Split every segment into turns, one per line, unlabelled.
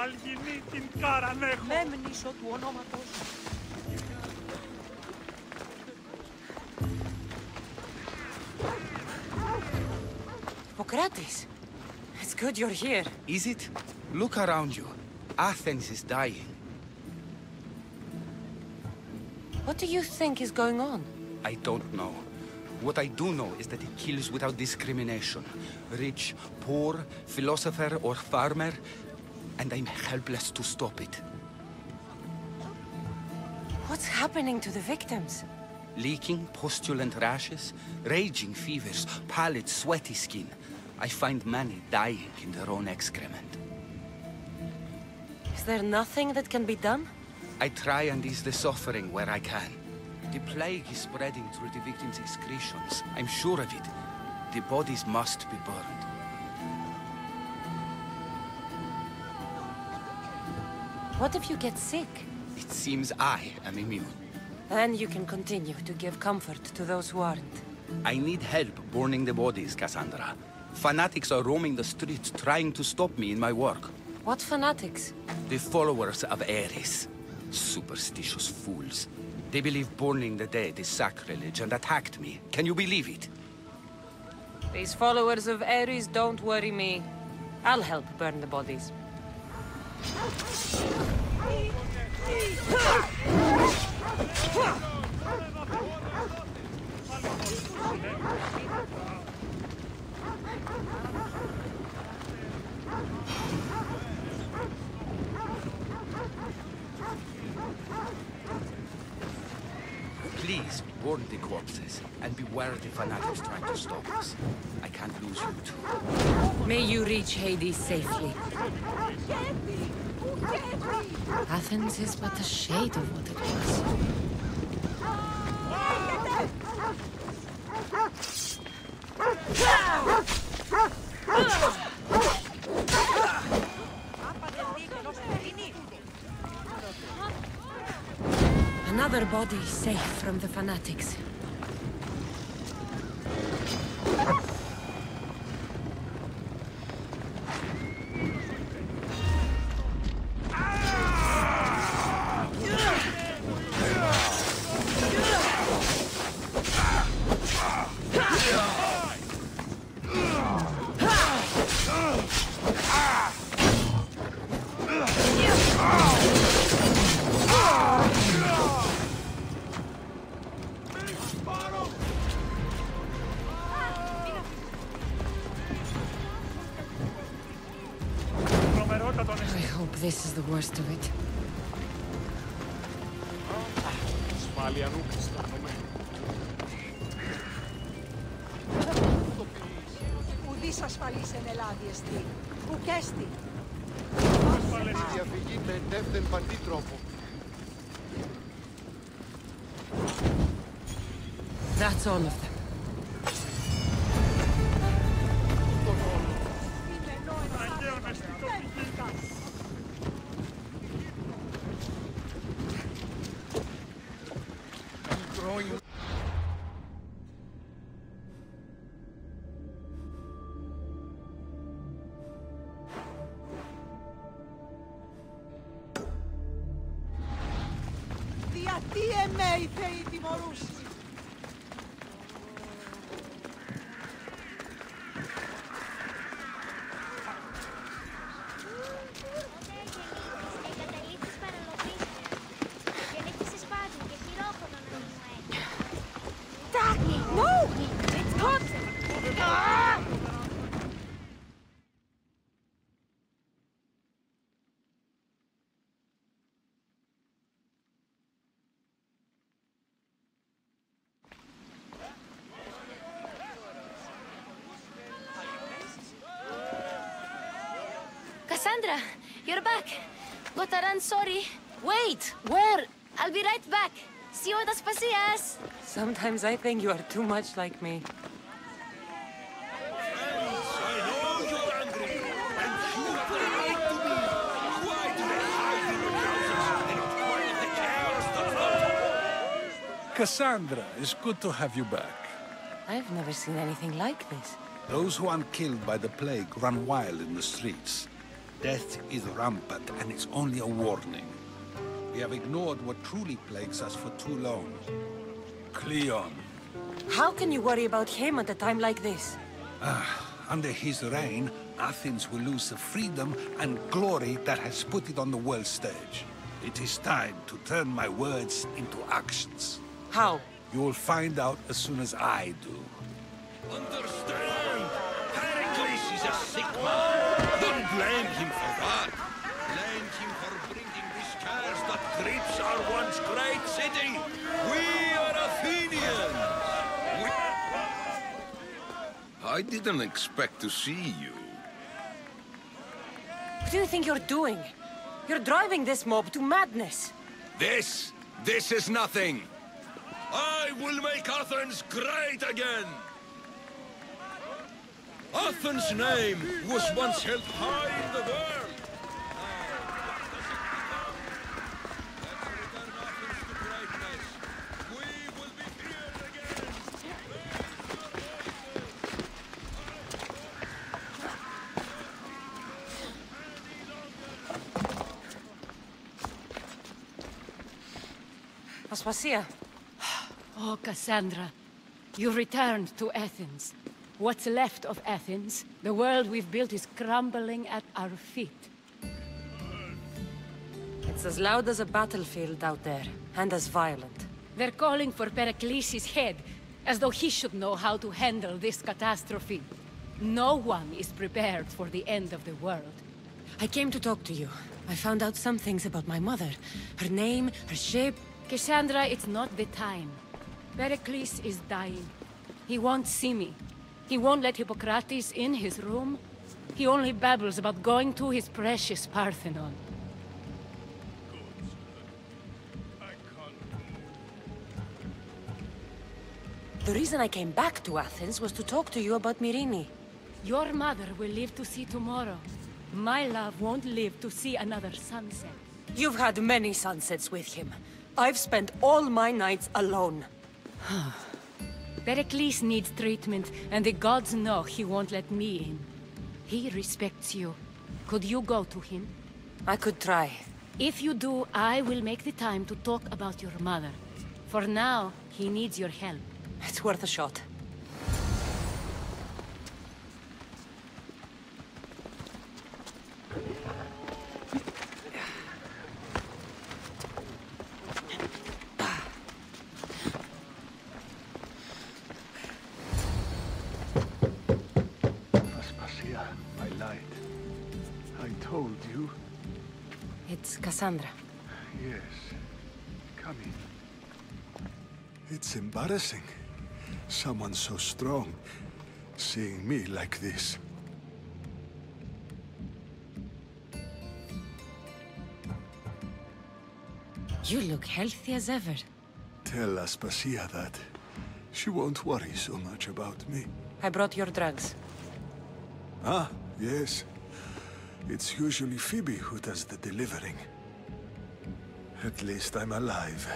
Αλγινή την κάραν έχω.
Μέμνησο του ονόματος. Hippocrates, it's good you're here.
Is it? Look around you. Athens is dying.
What do you think is going on?
I don't know. What I do know is that it kills without discrimination. Rich, poor, philosopher or farmer, and I'm helpless to stop it.
What's happening to the victims?
Leaking, pustulent rashes, raging fevers, pallid, sweaty skin. I find many dying in their own excrement.
Is there nothing that can be done?
I try and ease the suffering where I can. The plague is spreading through the victims' excretions. I'm sure of it. The bodies must be burned.
What if you get sick?
It seems I am immune.
Then you can continue to give comfort to those who aren't.
I need help burning the bodies, Cassandra. Fanatics are roaming the streets trying to stop me in my work.
What fanatics?
The followers of Ares. Superstitious fools. They believe burning the dead is sacrilege and attacked me. Can you believe it?
These followers of Ares don't worry me. I'll help burn the bodies.
Please, burn the corpses, and beware the fanatics trying to stop us. I can't lose you too.
May you reach Hades safely. Athens is but a shade of what it was. Another body safe from the fanatics. I hope this is the worst of it.
Ουδής ασφαλής εν Ελλάδη εστί. Ουκ έστι.
Η διαφυγή με εντεύθεν παντή τρόπο.
That's all of them.
Γιατί εμέ οι θεοί τιμωρούσι.
Cassandra, you're back. Gotta run, sorry.
Wait! Where?
I'll be right back. See you Spasias.
Sometimes I think you are too much like me.
Cassandra, it's good to have you back.
I've never seen anything like this.
Those who aren't killed by the plague run wild in the streets. Death is rampant, and it's only a warning. We have ignored what truly plagues us for too long. Cleon.
How can you worry about him at a time like this?
Under his reign, Athens will lose the freedom and glory that has put it on the world stage. It is time to turn my words into actions.
How?
You will find out as soon as I do.
Understand! Pericles is a sick man! Don't blame him for that! Blame him for bringing these cares that grips our once great city! We are Athenians! I didn't expect to see you.
What do you think you're doing? You're driving this mob to madness.
This is nothing! I will make Athens great again! Athens' name was once held high in the world! Let's return Athens to greatness! We will be feared again!
Aspasia.
Oh, Cassandra, you returned to Athens. What's left of Athens, the world we've built is crumbling at our feet.
It's as loud as a battlefield out there, and as violent.
They're calling for Pericles' head, as though he should know how to handle this catastrophe. No one is prepared for the end of the world.
I came to talk to you. I found out some things about my mother. Her name, her shape.
Cassandra, it's not the time. Pericles is dying. He won't see me. He won't let Hippocrates in his room. He only babbles about going to his precious Parthenon.
The reason I came back to Athens was to talk to you about Myrine.
Your mother will live to see tomorrow. My love won't live to see another sunset.
You've had many sunsets with him. I've spent all my nights alone.
Pericles needs treatment, and the gods know he won't let me in. He respects you. Could you go to him?
I could try.
If you do, I will make the time to talk about your mother. For now, he needs your help.
It's worth a shot.
Aspasia, I lied. I told you.
It's Cassandra.
Yes. Come in. It's embarrassing. Someone so strong, seeing me like this.
You look healthy as ever.
Tell Aspasia that. She won't worry so much about me.
I brought your drugs.
Ah, yes. It's usually Phoebe who does the delivering. At least I'm alive.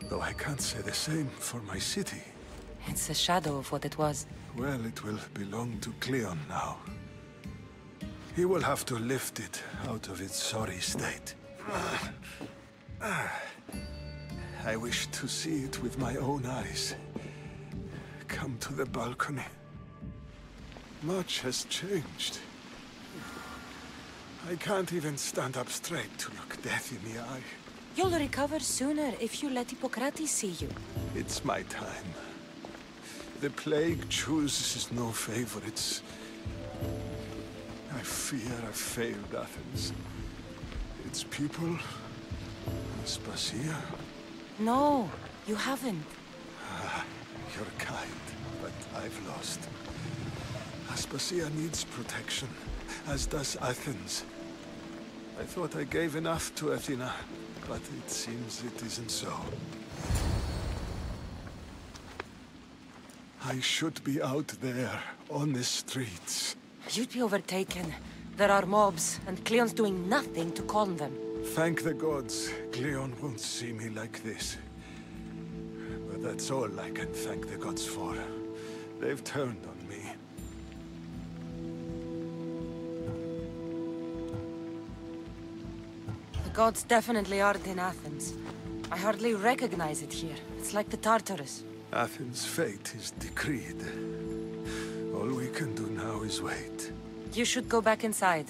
Though I can't say the same for my city.
It's a shadow of what it was.
Well, it will belong to Cleon now. He will have to lift it out of its sorry state. I wish to see it with my own eyes. Come to the balcony. Much has changed. I can't even stand up straight to look death in the eye.
You'll recover sooner if you let Hippocrates see you.
It's my time. The plague chooses no favorites. I fear I've failed Athens. Its people, Aspasia.
No, you haven't.
You're kind, but I've lost. Aspasia needs protection, as does Athens. I thought I gave enough to Athena, but it seems it isn't so. I should be out there, on the streets.
You'd be overtaken. There are mobs, and Cleon's doing nothing to calm them.
Thank the gods, Cleon won't see me like this. But that's all I can thank the gods for. They've turned on me.
The gods definitely aren't in Athens. I hardly recognize it here. It's like the Tartarus.
Athens' fate is decreed. All we can do now is wait.
You should go back inside.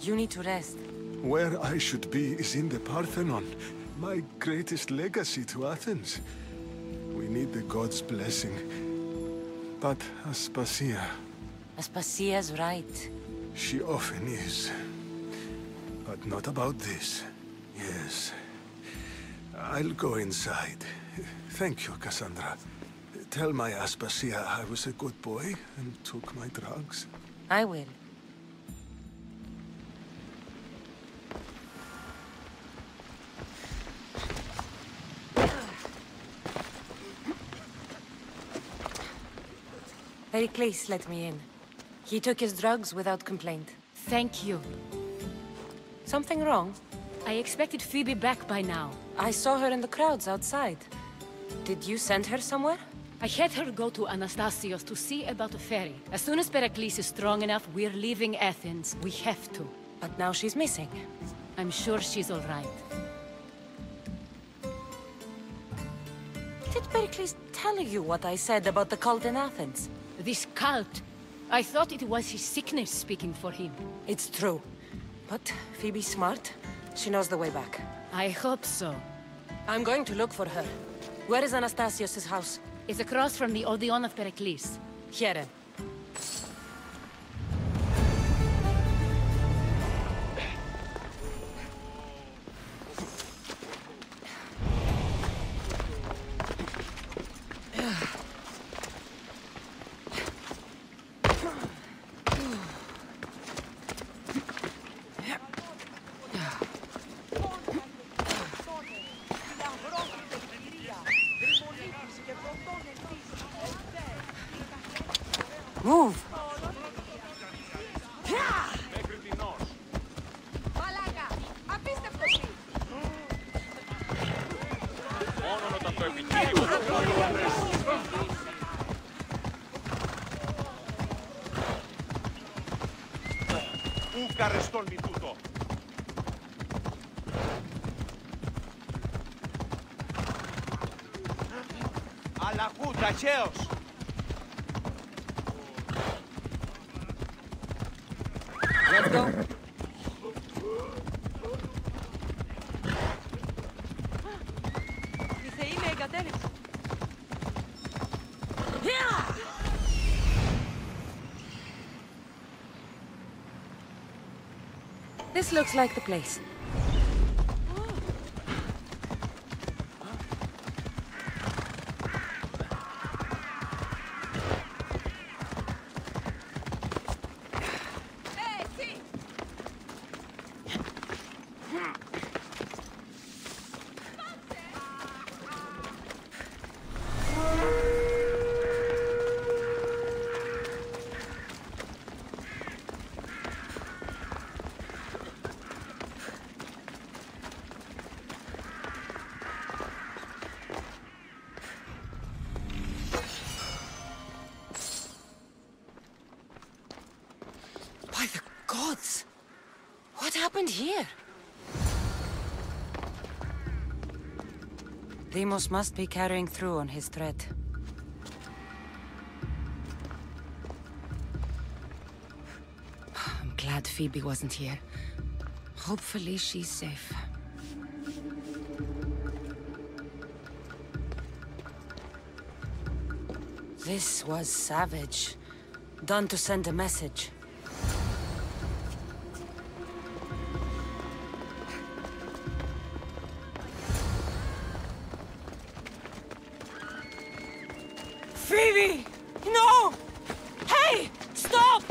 You need to rest.
Where I should be is in the Parthenon, my greatest legacy to Athens. We need the gods' blessing. But Aspasia...
Aspasia's right.
She often is. But not about this. Yes. I'll go inside. Thank you, Cassandra. Tell my Aspasia I was a good boy and took my drugs.
I will. Pericles let me in. He took his drugs without complaint.
Thank you.
Something wrong?
I expected Phoebe back by now.
I saw her in the crowds outside. Did you send her somewhere?
I had her go to Anastasios to see about a ferry. As soon as Pericles is strong enough, we're leaving Athens. We have to.
But now she's missing.
I'm sure she's all right.
Did Pericles tell you what I said about the cult in Athens?
This cult. I thought it was his sickness speaking for him.
It's true. But Phoebe's smart. She knows the way back.
I hope so.
I'm going to look for her. Where is Anastasios' house?
It's across from the Odeon of Pericles.
Here. Move!
Μαλάκα! Απίστευτο εσύ!
Μόνο όταν το επιτύχει. Πού καρεστόν μη τούτο. Αλλαγού, ταχαίως.
Let's go.
Η θεή με εγκατέλειψε.
This looks like the place. By the gods! What happened here? Deimos must be carrying through on his threat. I'm glad Phoebe wasn't here. Hopefully she's safe. This was savage. Done to send a message. Phoebe! No! Hey! Stop!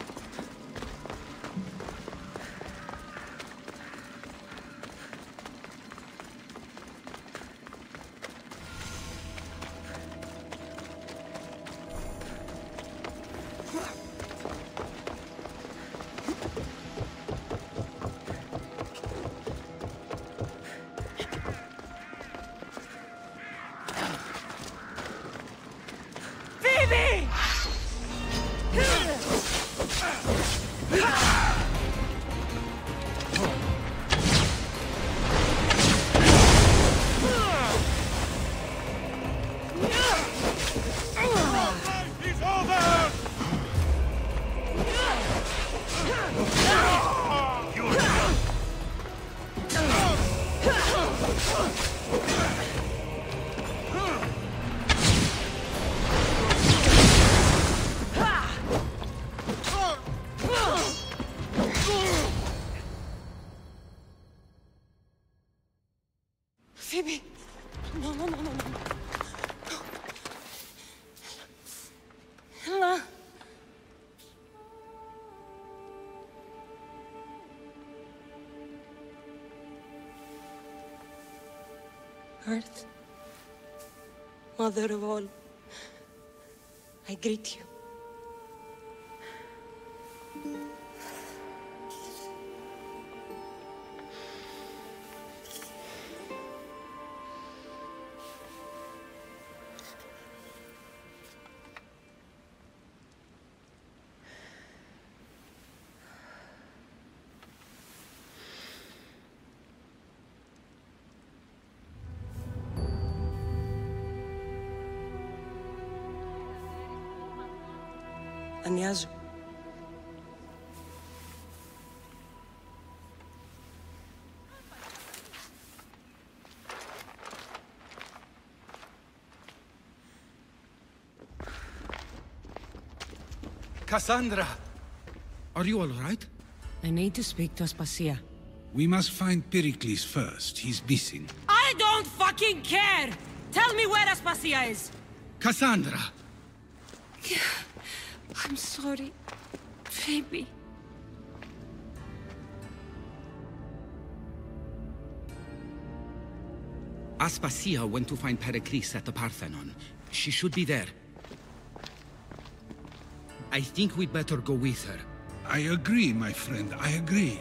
Phoebe! Phoebe! No, no, no, no, no. Ella. Earth, Mother of all, I greet you. Ανιάζω.
Cassandra! Are you all right?
I need to speak to Aspasia.
We must find Pericles first. He's missing.
I don't fucking care! Tell me where Aspasia is!
Cassandra!
I'm sorry, Phoebe.
Aspasia went to find Pericles at the Parthenon. She should be there. I think we'd better go with her.
I agree, my friend. I agree.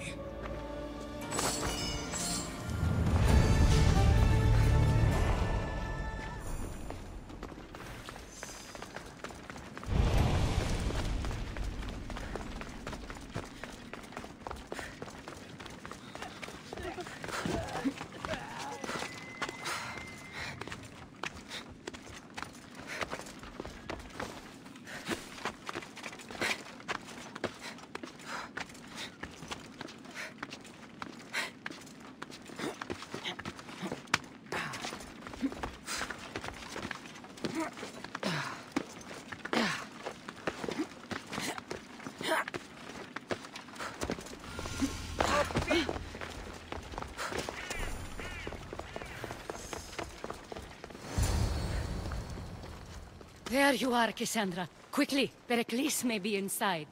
There you are, Cassandra. Quickly, Pericles may be inside.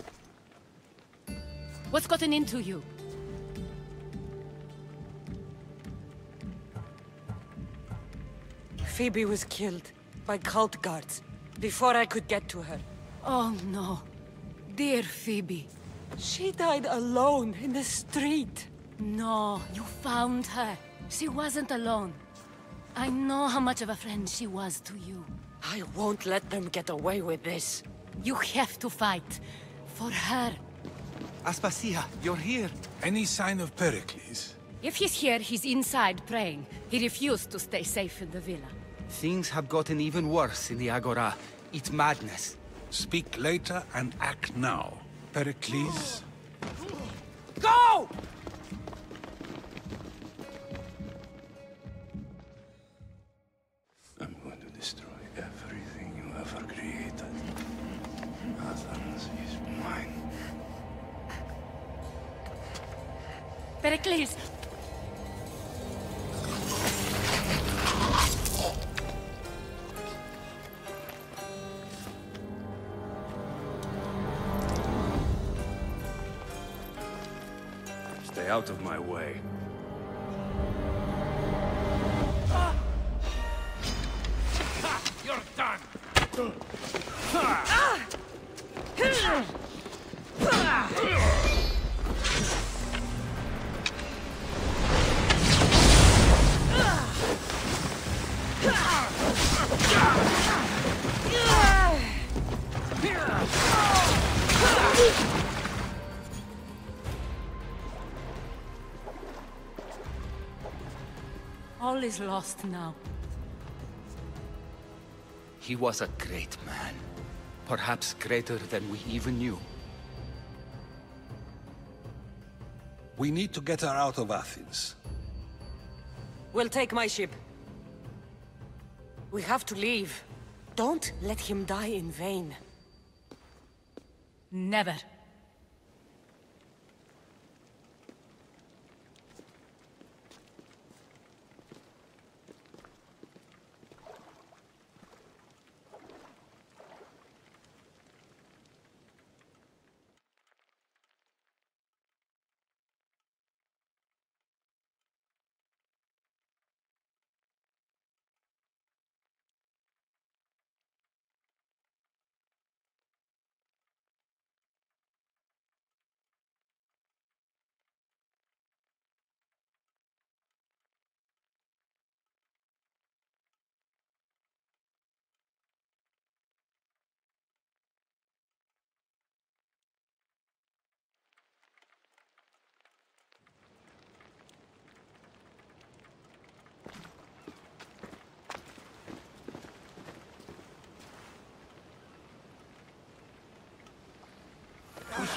What's gotten into you?
Phoebe was killed by cult guards before I could get to her.
Oh no. Dear Phoebe.
She died alone in the street.
No, you found her. She wasn't alone. I know how much of a friend she was to you.
I won't let them get away with this.
You have to fight. For her.
Aspasia, you're here.
Any sign of Pericles?
If he's here, he's inside praying. He refused to stay safe in the villa.
Things have gotten even worse in the Agora. It's madness.
Speak later and act now. Pericles?
Go!
I'm going to destroy everything you ever created. Athens is mine.
Pericles!
Stay out of my way.
You're done!
All is lost now.
He was a great man. Perhaps greater than we even knew.
We need to get her out of Athens.
We'll take my ship. We have to leave. Don't let him die in vain.
Never.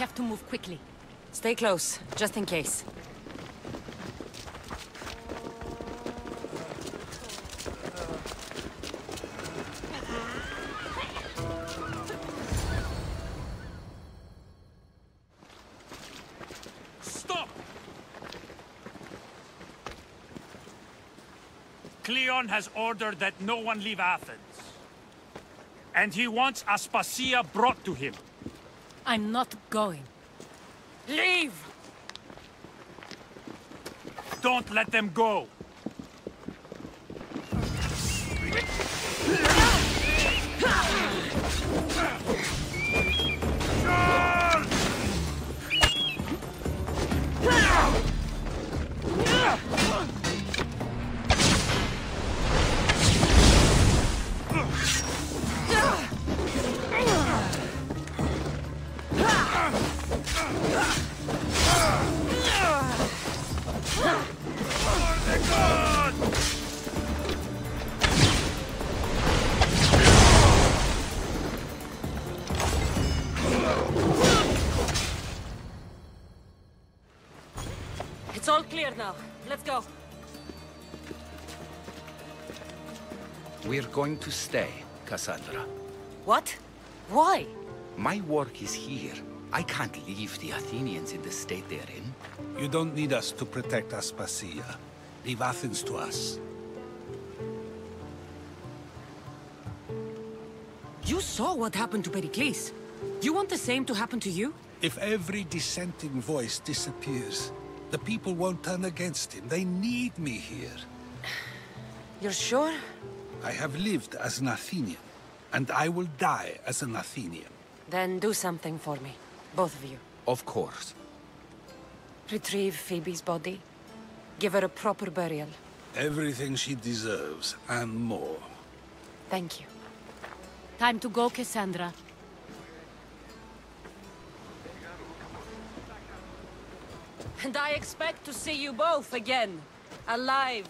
have to move quickly.
Stay close, just in case.
Stop! Cleon has ordered that no one leave Athens. And he wants Aspasia brought to him.
I'm not going.
Leave!
Don't let them go!
It's all clear now. Let's go.
We're going to stay, Cassandra.
What? Why?
My work is here. I can't leave the Athenians in the state they're in.
You don't need us to protect Aspasia. Leave Athens to us.
You saw what happened to Pericles. You want the same to happen to you?
If every dissenting voice disappears, the people won't turn against him. They need me here.
You're sure?
I have lived as an Athenian, and I will die as an Athenian.
Then do something for me. Both of you.
Of course.
Retrieve Phoebe's body. Give her a proper burial.
Everything she deserves, and more.
Thank you.
Time to go, Cassandra.
And I expect to see you both again. Alive.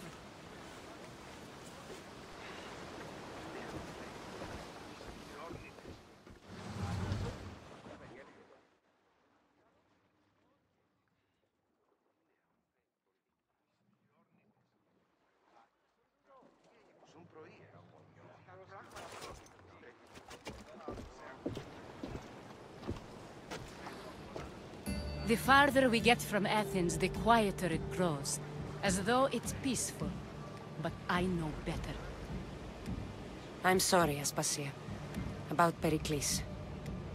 The farther we get from Athens, the quieter it grows. As though it's peaceful. But I know better.
I'm sorry, Aspasia. About Pericles.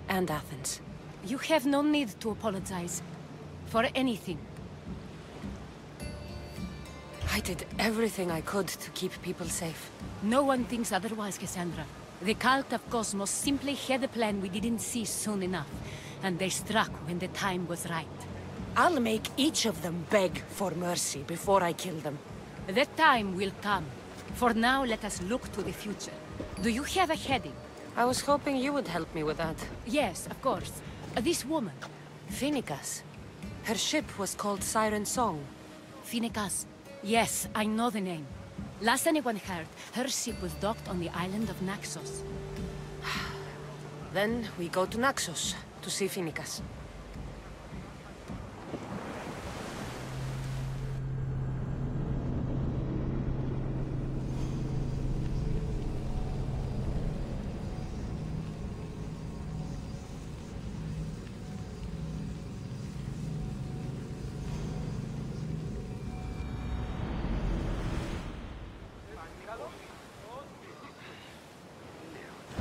And Athens.
You have no need to apologize. For anything.
I did everything I could to keep people safe.
No one thinks otherwise, Cassandra. The cult of Cosmos simply had a plan we didn't see soon enough. And they struck when the time was right.
I'll make each of them beg for mercy before I kill them.
That time will come. For now, let us look to the future. Do you have a heading?
I was hoping you would help me with that.
Yes, of course. This woman.
Phoenicas. Her ship was called Siren Song.
Phoenicas. Yes, I know the name. Last anyone heard, her ship was docked on the island of Naxos.
Then we go to Naxos to see Phoenicas.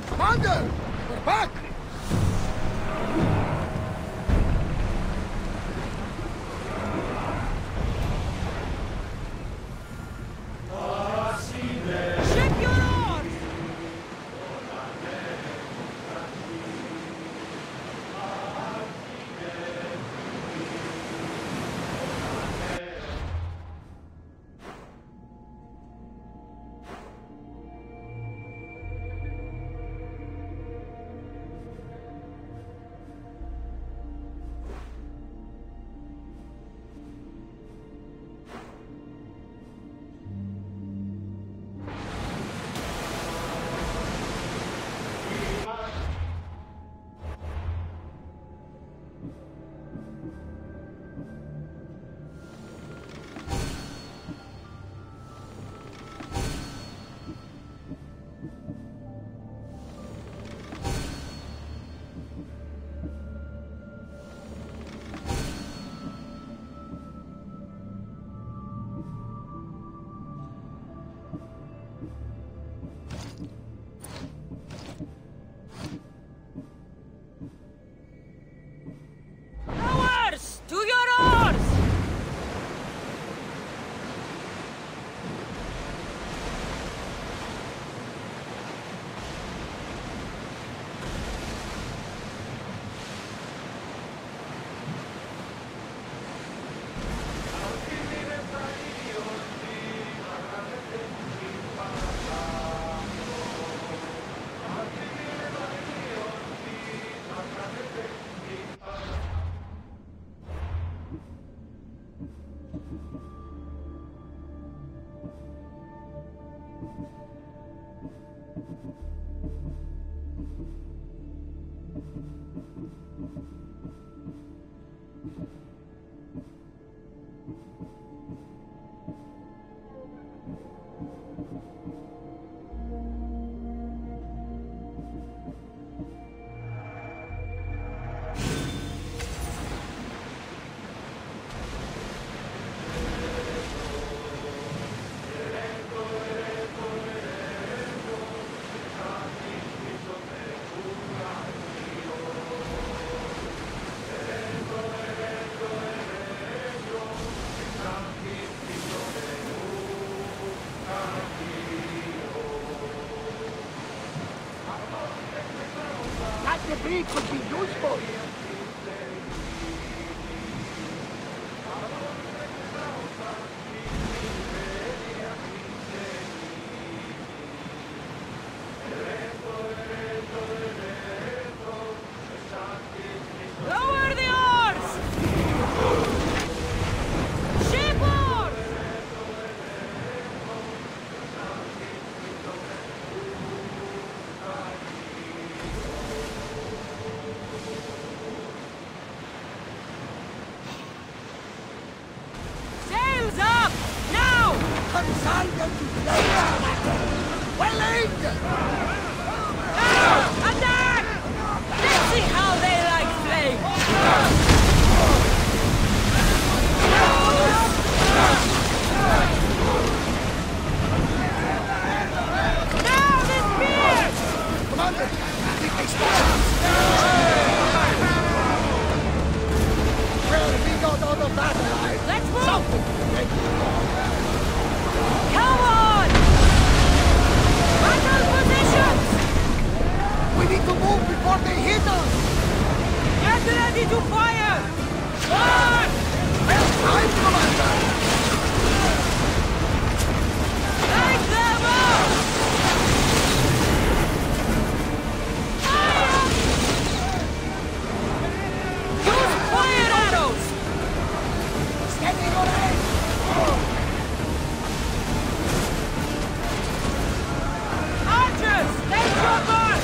Commander! We're back!
Ship your oars!
debris could be useful.
Lower the oars! Shipboard! Sails up! Now!
Consalgan to well aimed!
Now! Attack! Let's see how they like flame! Now the spears!
Commander, I think they spotted us! Well, we got out of that alive.
Let's move!
Something to make it wrong.
Come on! Battle positions!
We need to move before they hit us!
Get ready to fire! Fire!
Well, time, Commander!
Light them up! Fire! Use fire arrows!
Steady your aim!
Archers, take your mark!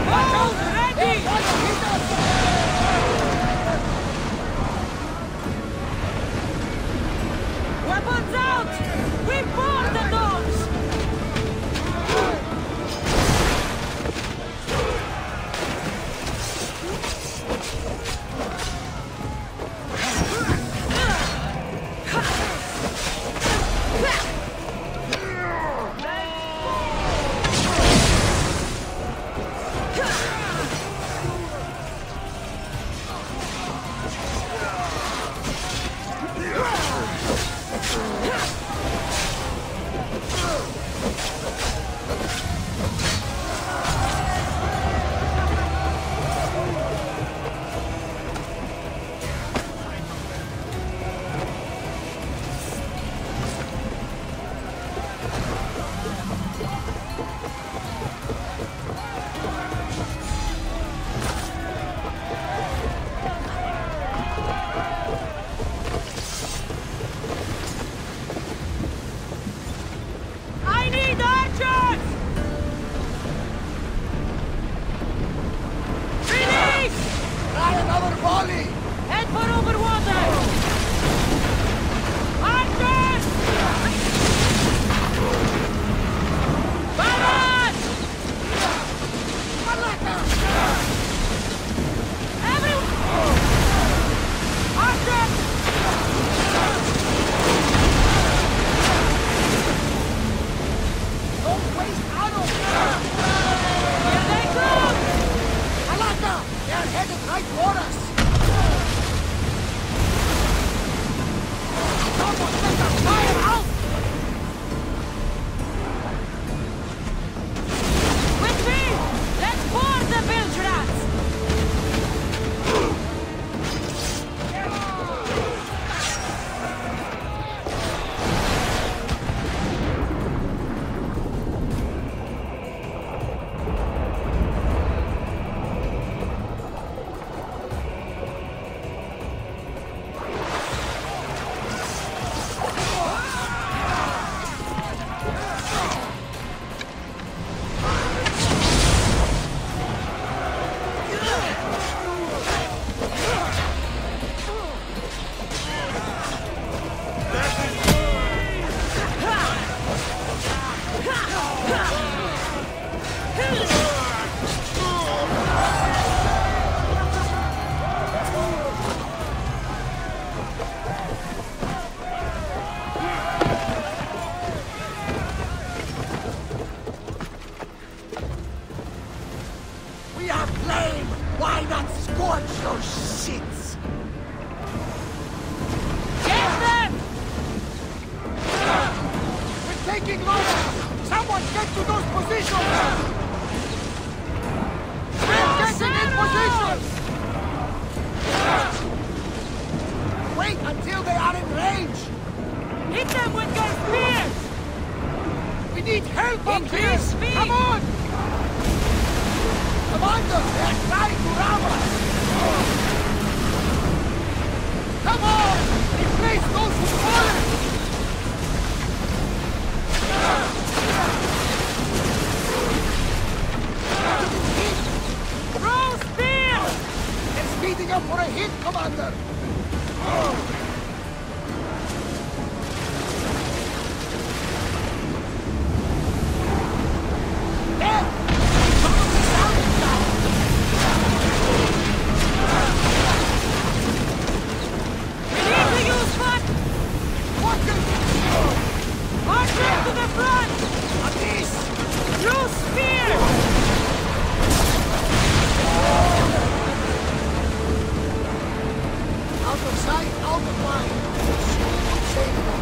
Battles ready! Weapons out! We board the dogs! I need archers! Release!
Try another volley!
Head for over water! Archers! Balance! Everyone! Archers!
Don't waste arrows!
Here they come!
Alaka! They are headed right for us! Someone let the fire out!
With me! Let's board the bilge rats!
taking longer! Someone get to those positions! We're getting in position! Wait until they are in range!
Hit them with your spears!
We need help up
Increase
here!
speed!
Come on! Commander, they're trying to ram us! Come on! Replace those who've fallen!
Throw spears!
They're speeding up for a hit, Commander! There! Probably sounding now!
We need to use foot!
What the...
Archer to the front!
On this!
Use spears!
Out of sight, out of mind! Soon we'll save them.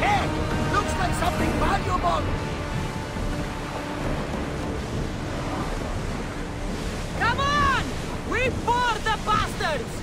Hey! Looks like something valuable!
Come on! We board the bastards!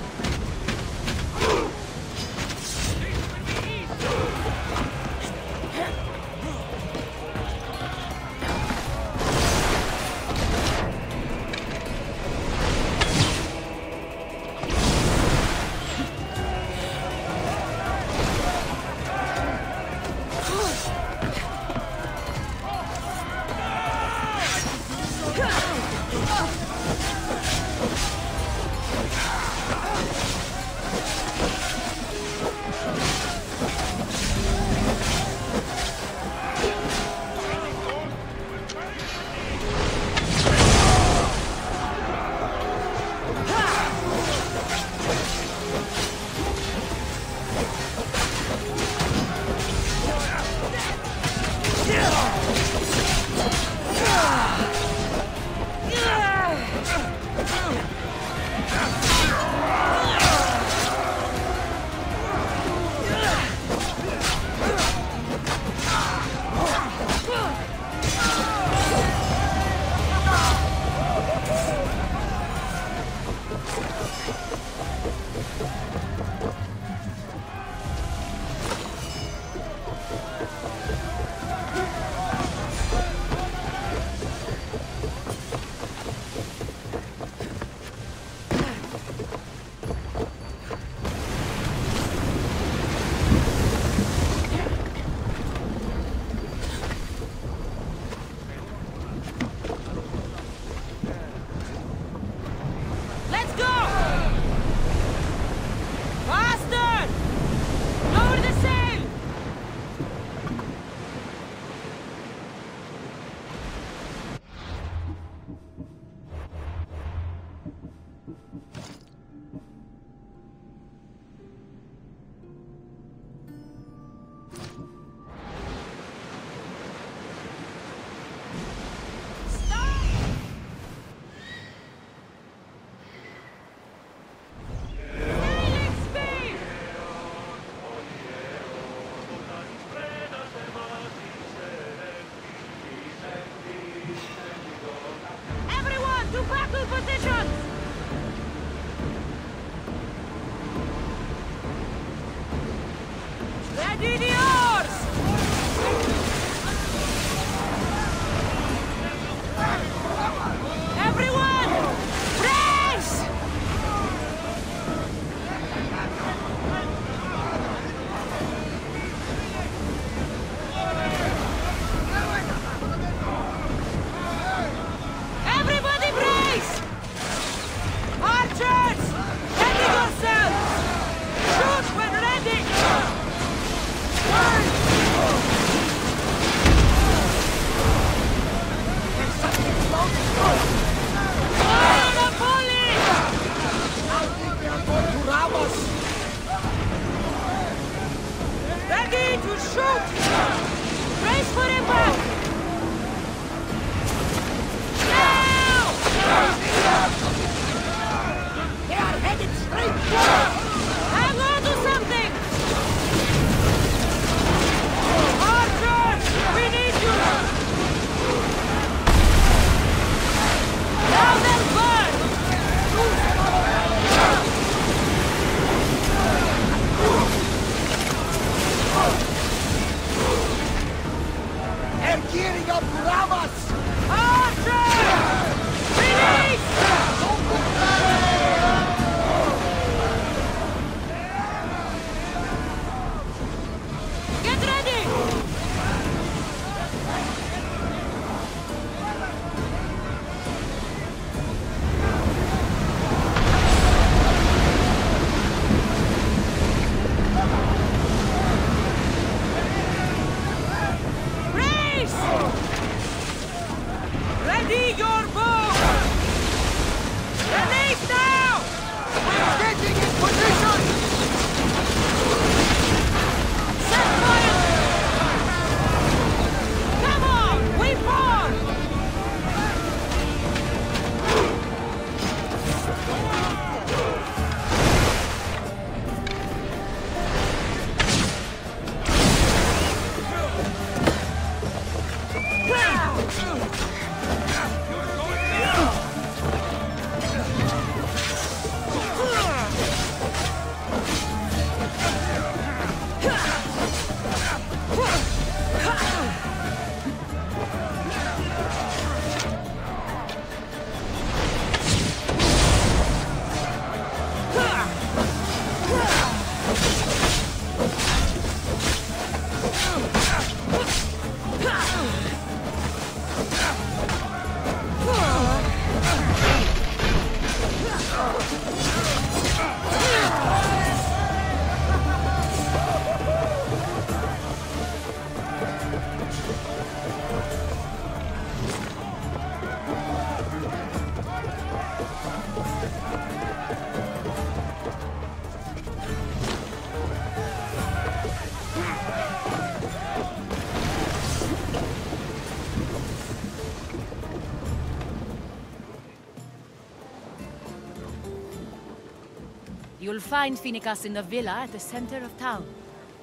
You'll find Finicas in the villa at the center of town.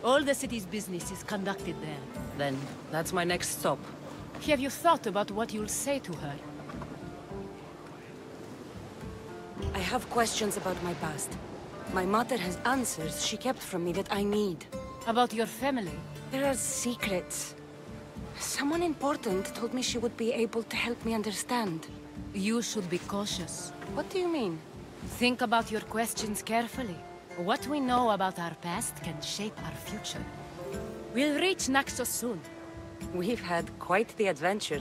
All the city's business is conducted there.
Then, that's my next stop.
Have you thought about what you'll say to her?
I have questions about my past. My mother has answers she kept from me that I need.
About your family?
There are secrets. Someone important told me she would be able to help me understand.
You should be cautious.
What do you mean?
Think about your questions carefully. What we know about our past can shape our future. We'll reach Naxos soon.
We've had quite the adventure.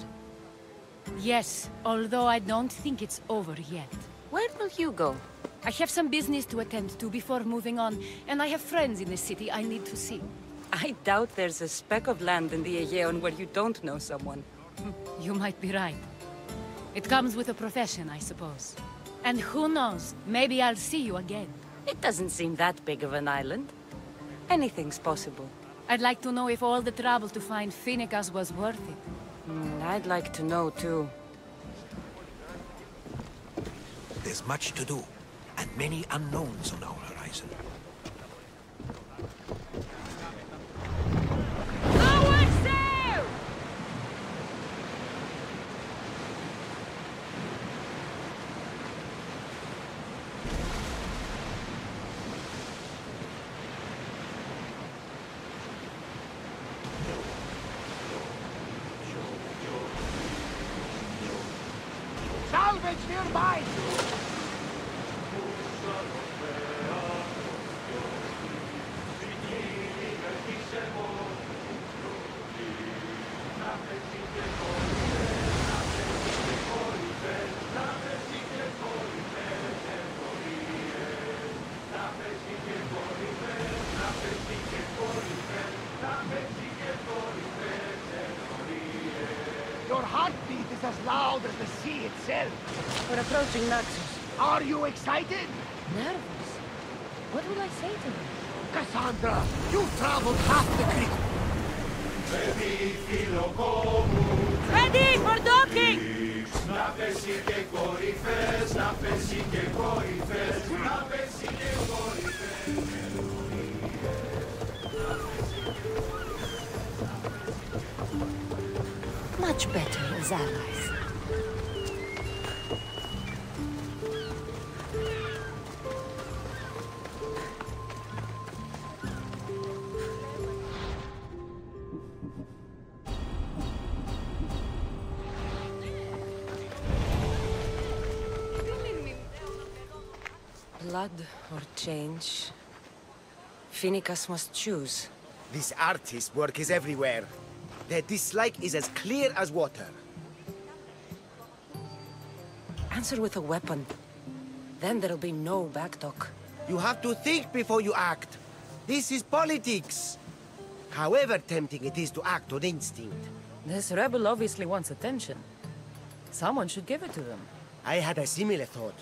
Yes, although I don't think it's over yet.
Where will you go?
I have some business to attend to before moving on, and I have friends in the city I need to see.
I doubt there's a speck of land in the Aegean where you don't know someone.
You might be right. It comes with a profession, I suppose. And who knows, maybe I'll see you again.
It doesn't seem that big of an island. Anything's possible.
I'd like to know if all the trouble to find Finicas was worth it.
I'd like to know, too.
There's much to do, and many unknowns on our horizon.
Salvage nearby! Your heartbeat is as loud as the sea itself.
We're approaching Naxos.
Are you excited?
Nervous? What will I say to him?
Cassandra, you've traveled half the creek.
Ready for docking!
Much better as allies. Blood or change? Finicas must choose.
This artist's work is everywhere. Their dislike is as clear as water.
Answer with a weapon. Then there'll be no backtalk.
You have to think before you act. This is politics. However tempting it is to act on instinct.
This rebel obviously wants attention. Someone should give it to them.
I had a similar thought.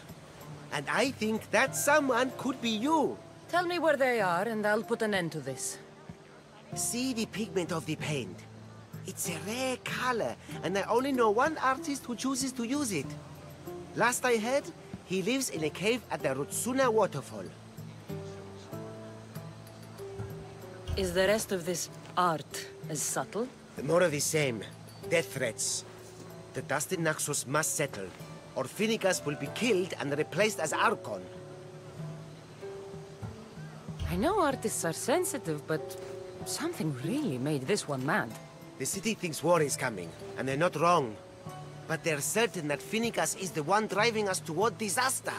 And I think that someone could be you.
Tell me where they are, and I'll put an end to this.
See the pigment of the paint. It's a rare color, and I only know one artist who chooses to use it. Last I heard, he lives in a cave at the Rutsuna waterfall.
Is the rest of this art as subtle?
More of the same. Death threats. The dust in Naxos must settle, or Finicas will be killed and replaced as Archon.
I know artists are sensitive, but something really made this one mad.
The city thinks war is coming, and they're not wrong. But they're certain that Finicas is the one driving us toward disaster.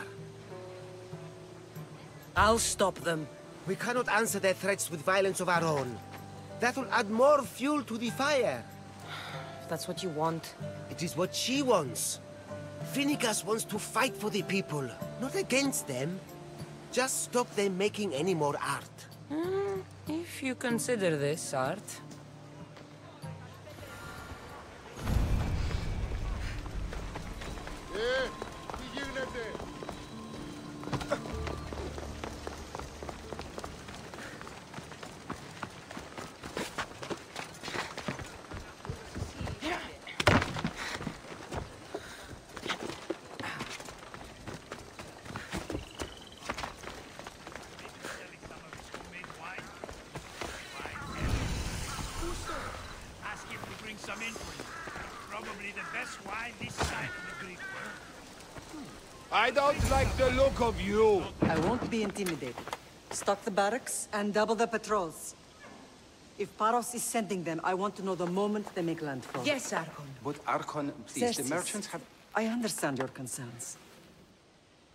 I'll stop them.
We cannot answer their threats with violence of our own. That will add more fuel to the fire.
If that's what you want.
It is what she wants. Finicas wants to fight for the people, not against them. Just stop them making any more art.
If you consider this art.
That's why this side of the Greek world.
I don't like the look of you.
I won't be intimidated. Stock the barracks and double the patrols. If Paros is sending them, I want to know the moment they make landfall.
Yes, Archon.
But Archon, please, the
Xerxes,
merchants have...
I understand your concerns.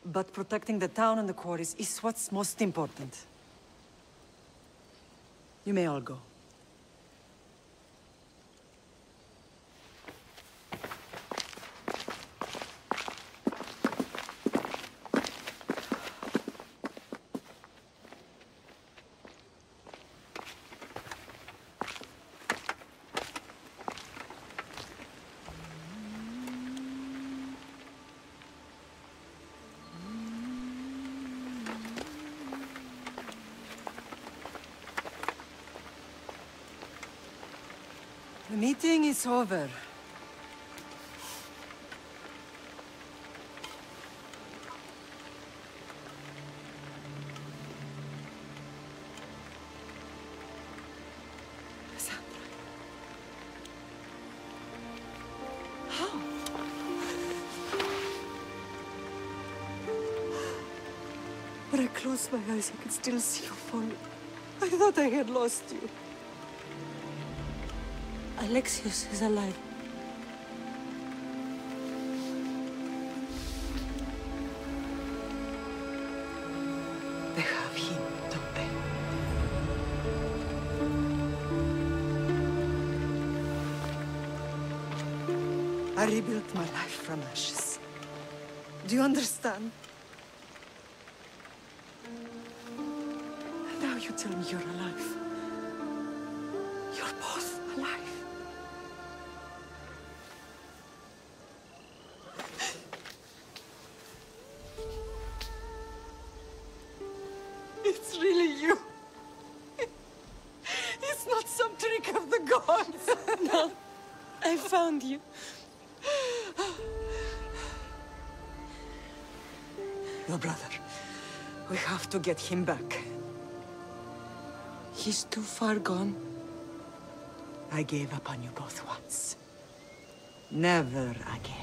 But protecting the town and the quarries is what's most important. You may all go. The meeting is over. Cassandra. How? When I closed my eyes, I could still see you falling. I thought I had lost you. Alexios is alive. They have him, don't they? I rebuilt my life from ashes. Do you understand? Now you tell me you're alive. You're both alive. It's really you. It's not some trick of the gods. No, I found you. Your brother. We have to get him back. He's too far gone. I gave up on you both once. Never again.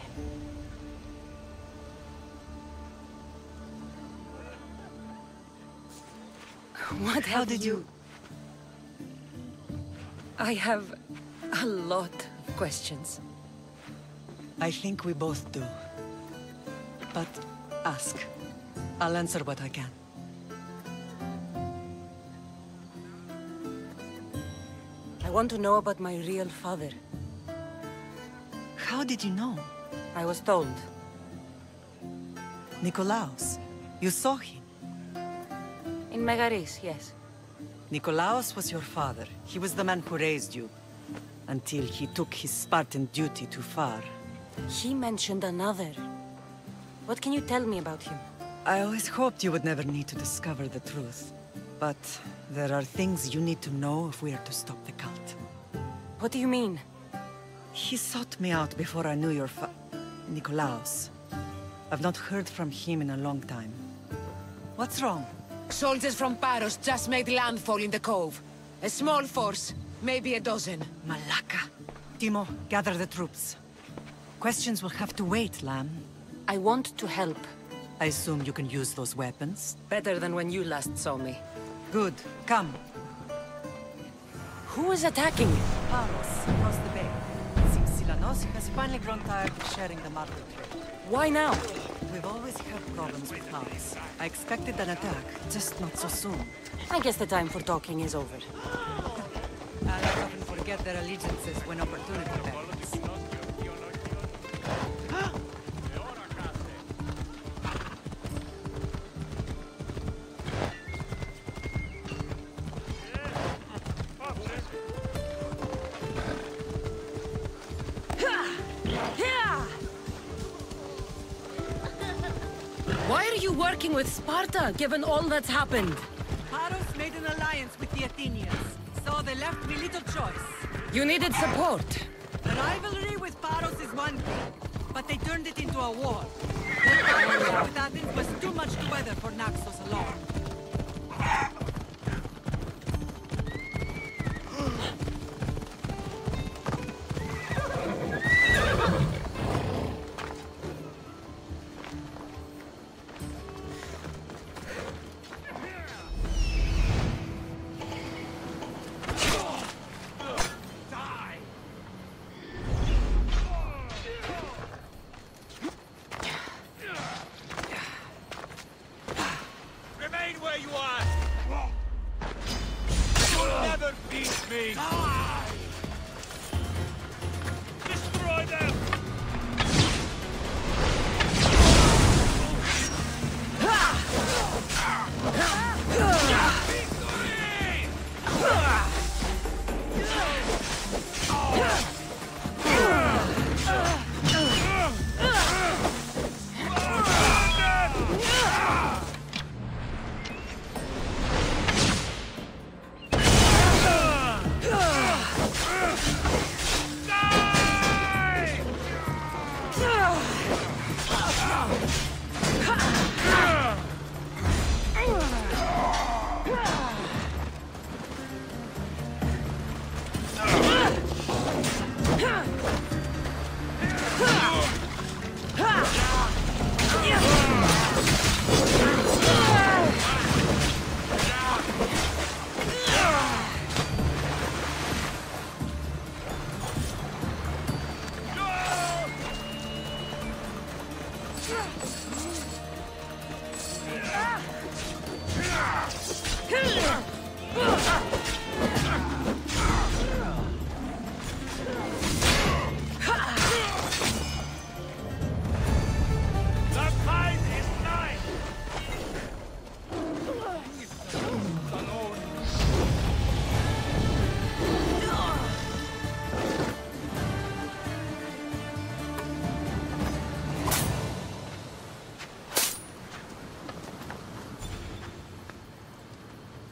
How did you... I have a lot of questions.
I think we both do. But ask. I'll answer what I can.
I want to know about my real father.
How did you know?
I was told.
Nikolaos. You saw him.
In Megaris, yes.
Nikolaos was your father. He was the man who raised you. Until he took his Spartan duty too far.
He mentioned another. What can you tell me about him?
I always hoped you would never need to discover the truth. But there are things you need to know if we are to stop the cult.
What do you mean?
He sought me out before I knew your Nikolaos. I've not heard from him in a long time. What's wrong?
Soldiers from Paros just made landfall in the cove. A small force, maybe a dozen.
Malaka. Timo, gather the troops. Questions will have to wait, Lamb.
I want to help.
I assume you can use those weapons?
Better than when you last saw me.
Good. Come.
Who is attacking?
Paros, across the bay. Seems Silanos has finally grown tired of sharing the market trade.
Why now?
We've always had problems with Paros. I expected an attack, just not so soon.
I guess the time for talking is over.
Allies often forget their allegiances when opportunity beckons.
Why are you working with Sparta, given all that's happened?
Paros made an alliance with the Athenians, so they left me little choice.
You needed support.
The rivalry with Paros is one thing, but they turned it into a war. The partnership with Athens was too much to weather for Naxos alone.
me! Destroy them!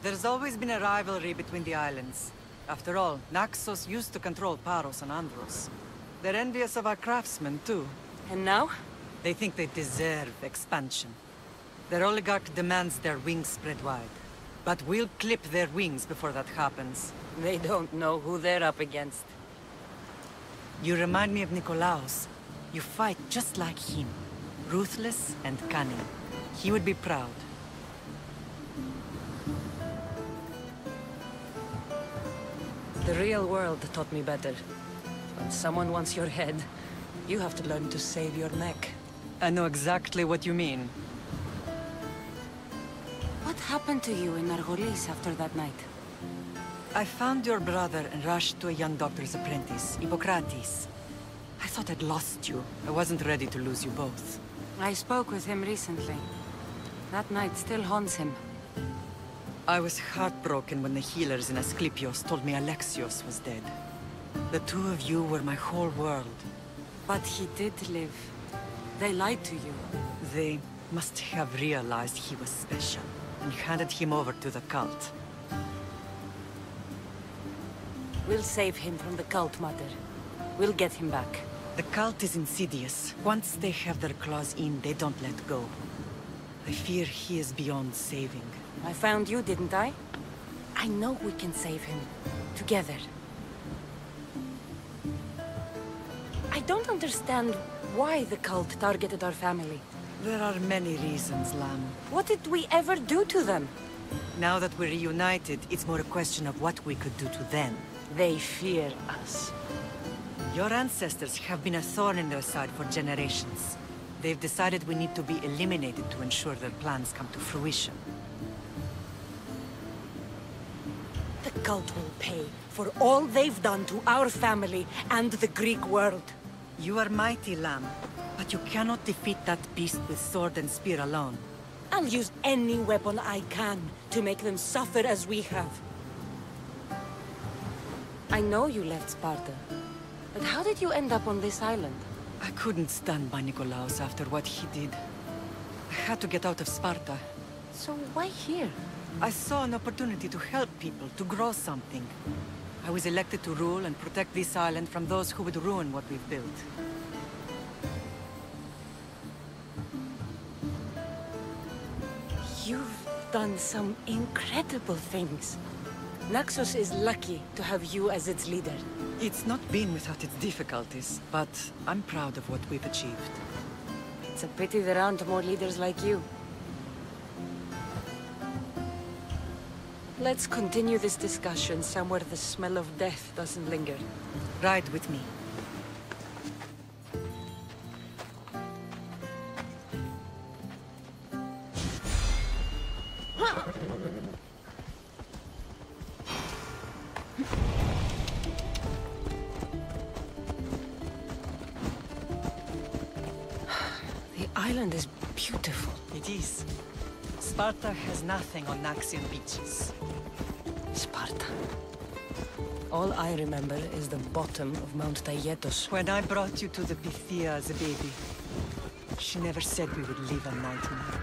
There's always been a rivalry between the islands. After all, Naxos used to control Paros and Andros. They're envious of our craftsmen, too.
And now?
They think they deserve expansion. Their oligarch demands their wings spread wide. But we'll clip their wings before that happens.
They don't know who they're up against.
You remind me of Nikolaos. You fight just like him. Ruthless and cunning. He would be proud.
The real world taught me better. When someone wants your head, you have to learn to save your neck.
I know exactly what you mean.
What happened to you in Argolis after that night?
I found your brother and rushed to a young doctor's apprentice, Hippocrates. I thought I'd lost you. I wasn't ready to lose you both.
I spoke with him recently. That night still haunts him.
I was heartbroken when the healers in Asclepios told me Alexios was dead. The two of you were my whole world.
But he did live. They lied to you.
They must have realized he was special and handed him over to the cult.
We'll save him from the cult, Mother. We'll get him back.
The cult is insidious. Once they have their claws in, they don't let go. I fear he is beyond saving.
I found you, didn't I? I know we can save him. Together. I don't understand why the cult targeted our family.
There are many reasons, Lam.
What did we ever do to them?
Now that we're reunited, it's more a question of what we could do to them.
They fear us.
Your ancestors have been a thorn in their side for generations. They've decided we need to be eliminated to ensure their plans come to fruition.
The cult will pay for all they've done to our family and the Greek world.
You are mighty, Lam, but you cannot defeat that beast with sword and spear alone.
I'll use any weapon I can to make them suffer as we have. I know you left Sparta, but how did you end up on this island?
I couldn't stand by Nikolaos after what he did. I had to get out of Sparta.
So why here?
I saw an opportunity to help people, to grow something. I was elected to rule and protect this island from those who would ruin what we've built.
You've done some incredible things. Naxos is lucky to have you as its leader.
It's not been without its difficulties, but I'm proud of what we've achieved.
It's a pity there aren't more leaders like you. Let's continue this discussion somewhere the smell of death doesn't linger.
Ride with me.
island is beautiful.
It is. Sparta has nothing on Naxian beaches.
Sparta. All I remember is the bottom of Mount Taygetos.
When I brought you to the Pythia as a baby, she never said we would live a nightmare.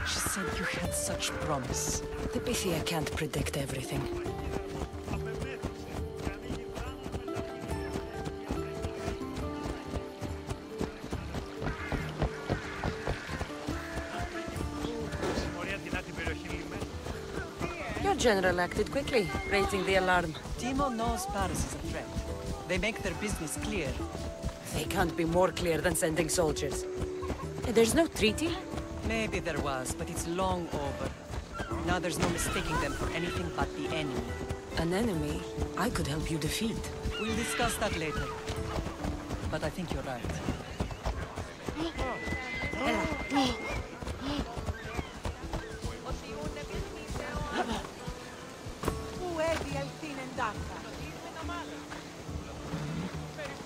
She said you had such promise.
The Pythia can't predict everything. Your general acted quickly, raising the alarm.
Timo knows Paris is a threat. They make their business clear.
They can't be more clear than sending soldiers. There's no treaty?
Maybe there was, but it's long over. Now there's no mistaking them for anything but the enemy.
An enemy I could help you defeat.
We'll discuss that later. But I think you're right.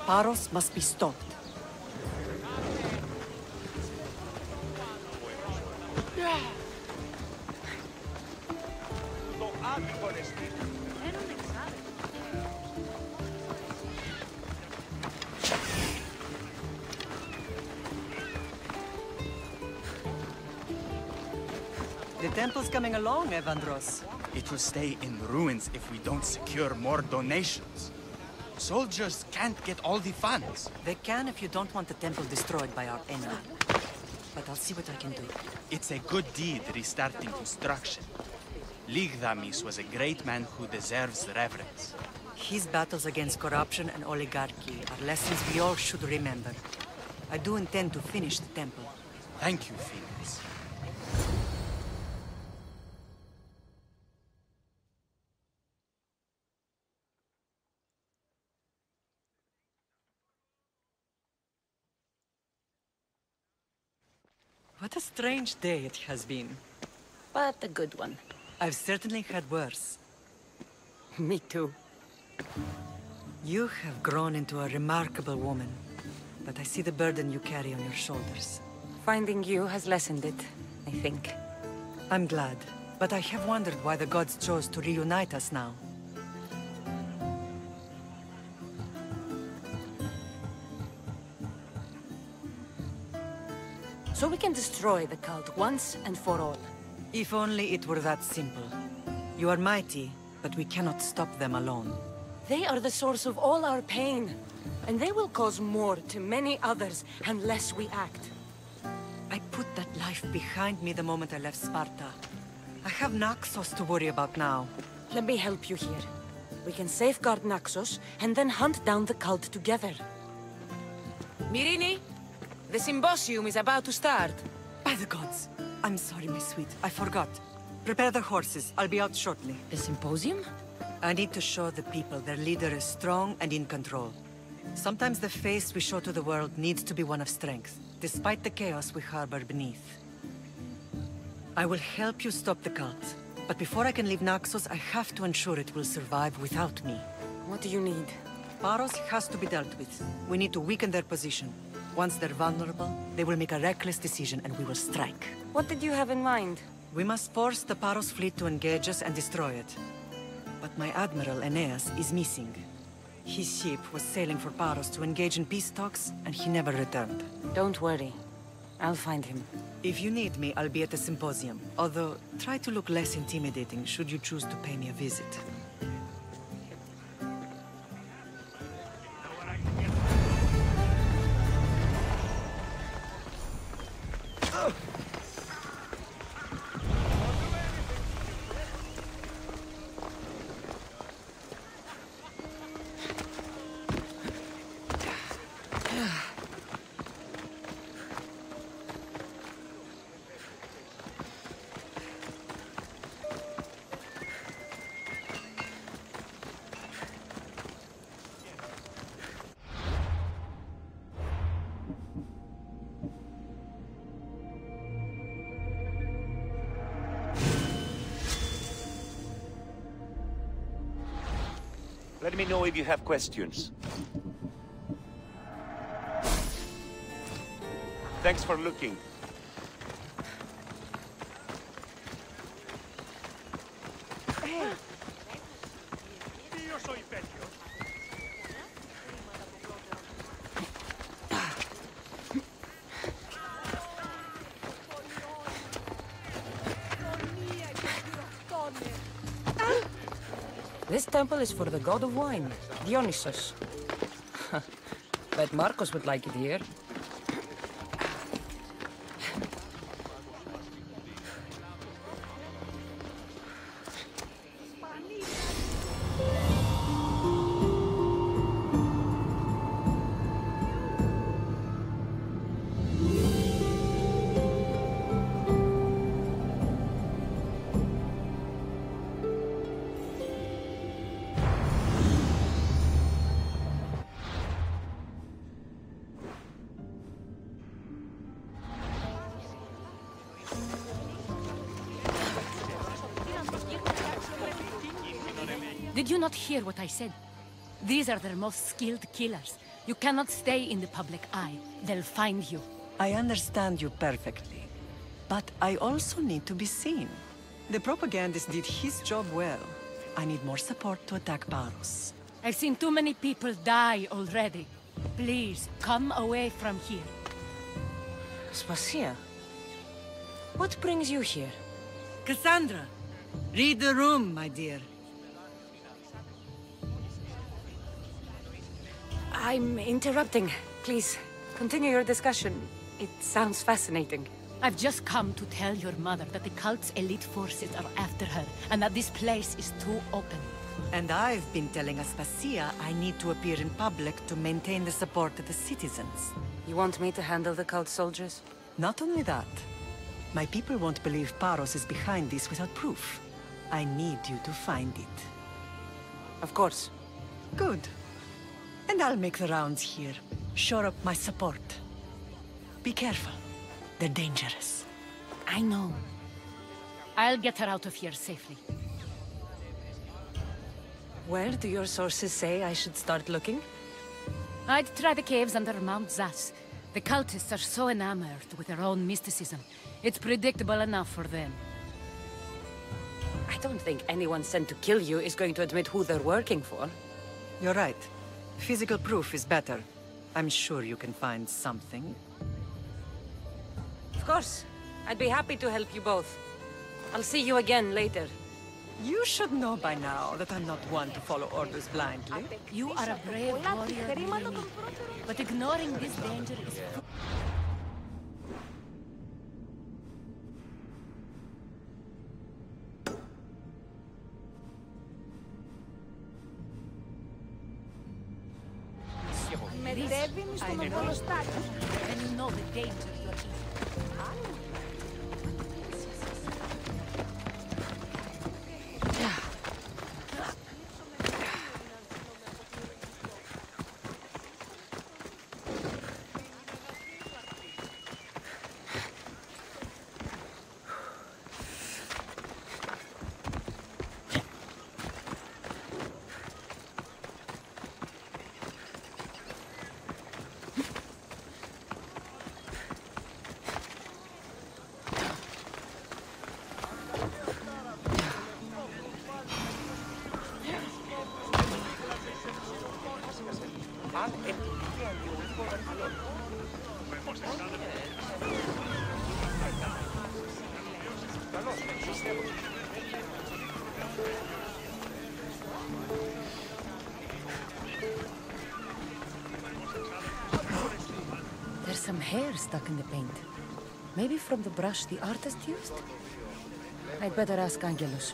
Paros must be stopped. The temple's coming along, Evandros.
It will stay in ruins if we don't secure more donations. Soldiers can't get all the funds.
They can if you don't want the temple destroyed by our enemy. But I'll see what I can do.
It's a good deed restarting construction. Ligdamis was a great man who deserves reverence.
His battles against corruption and oligarchy are lessons we all should remember. I do intend to finish the temple.
Thank you, Phoenix.
What a strange day it has been.
But a good one.
I've certainly had worse.
Me too.
You have grown into a remarkable woman, but I see the burden you carry on your shoulders.
Finding you has lessened it, I think.
I'm glad, but I have wondered why the gods chose to reunite us now.
So we can destroy the cult once and for all.
If only it were that simple. You are mighty, but we cannot stop them alone.
They are the source of all our pain, and they will cause more to many others unless we act.
I put that life behind me the moment I left Sparta. I have Naxos to worry about now.
Let me help you here. We can safeguard Naxos, and then hunt down the cult together.
Myrrine, the symposium is about to start.
By the gods! I'm sorry, my sweet. I forgot. Prepare the horses. I'll be out shortly.
The symposium?
I need to show the people their leader is strong and in control. Sometimes the face we show to the world needs to be one of strength, despite the chaos we harbor beneath. I will help you stop the cult. But before I can leave Naxos, I have to ensure it will survive without me.
What do you need?
Paros has to be dealt with. We need to weaken their position. Once they're vulnerable, they will make a reckless decision and we will strike.
What did you have in mind?
We must force the Paros fleet to engage us and destroy it. But my admiral, Aeneas, is missing. His ship was sailing for Paros to engage in peace talks, and he never returned.
Don't worry. I'll find him.
If you need me, I'll be at the symposium. Although, try to look less intimidating should you choose to pay me a visit.
Let me know if you have questions. Thanks for looking.
Io soy peggio.
This temple is for the god of wine, Dionysus. Bet Marcos would like it here.
Did you not hear what I said? These are their most skilled killers. You cannot stay in the public eye. They'll find you.
I understand you perfectly. But I also need to be seen. The propagandist did his job well. I need more support to attack Paros.
I've seen too many people die already. Please, come away from here.
Spacia, what brings you here?
Cassandra, read the room, my dear.
I'm interrupting. Please, continue your discussion. It sounds fascinating.
I've just come to tell your mother that the cult's elite forces are after her, and that this place is too open.
And I've been telling Aspasia I need to appear in public to maintain the support of the citizens.
You want me to handle the cult soldiers?
Not only that. My people won't believe Paros is behind this without proof. I need you to find it.
Of course.
Good. And I'll make the rounds here. Shore up my support. Be careful. They're dangerous.
I know. I'll get her out of here safely.
Where do your sources say I should start looking?
I'd try the caves under Mount Zas. The cultists are so enamored with their own mysticism. It's predictable enough for them.
I don't think anyone sent to kill you is going to admit who they're working for.
You're right. Physical proof is better. I'm sure you can find something.
Of course. I'd be happy to help you both. I'll see you again later.
You should know by now that I'm not one to follow orders blindly.
You are a brave warrior, Lily. But ignoring this danger is...
Μετέβηνε στο μεγαλοστάκι.
And you know the danger you're in.
There's some hair stuck in the paint. Maybe from the brush the artist used? I'd better ask Angelus.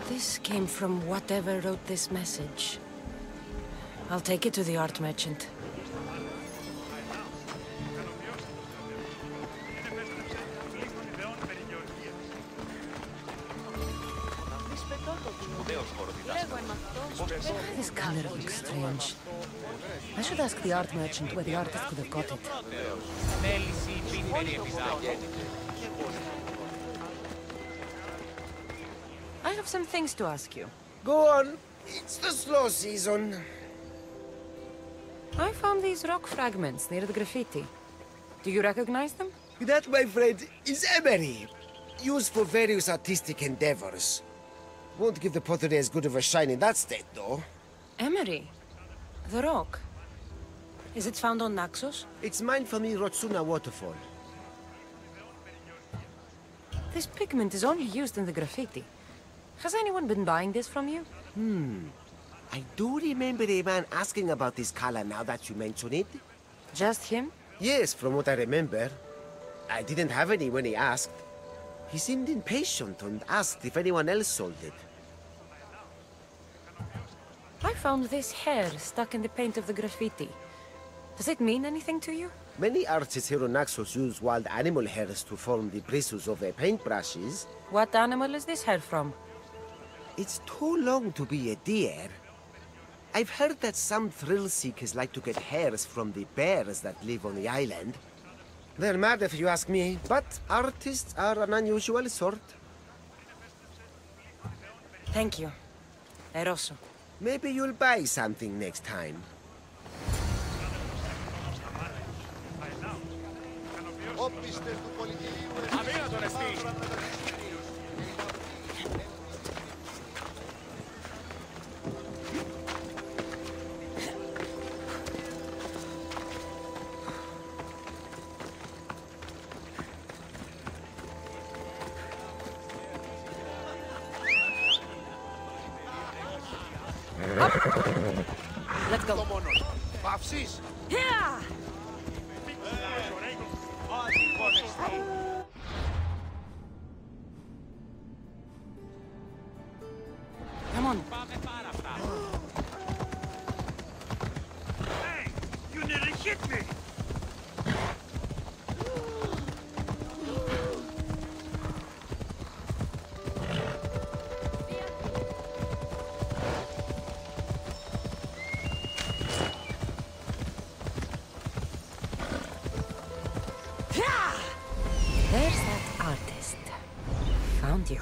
This came from whatever wrote this message. I'll take it to the art merchant. This color looks strange. I should ask the art merchant where the artist could have got it. I have some things to ask you.
Go on. It's the slow season.
I found these rock fragments near the graffiti. Do you recognize them?
That, my friend, is emery. Used for various artistic endeavors. Won't give the pottery as good of a shine in that state, though.
Emery? The rock? Is it found on Naxos?
It's mined from the Rotsuna waterfall.
This pigment is only used in the graffiti. Has anyone been buying this from you?
I do remember a man asking about this color now that you mention it.
Just him?
Yes, from what I remember. I didn't have any when he asked. He seemed impatient and asked if anyone else sold it.
I found this hair stuck in the paint of the graffiti. Does it mean anything to you?
Many artists here on Naxos use wild animal hairs to form the bristles of their paintbrushes.
What animal is this hair from?
It's too long to be a deer. I've heard that some thrill seekers like to get hairs from the bears that live on the island. They're mad if you ask me, but artists are an unusual sort.
Thank you. Eroso.
Maybe you'll buy something next time.
Let's go. Yeah! Come on.
Hey! You nearly hit me!
There's that artist. Found you.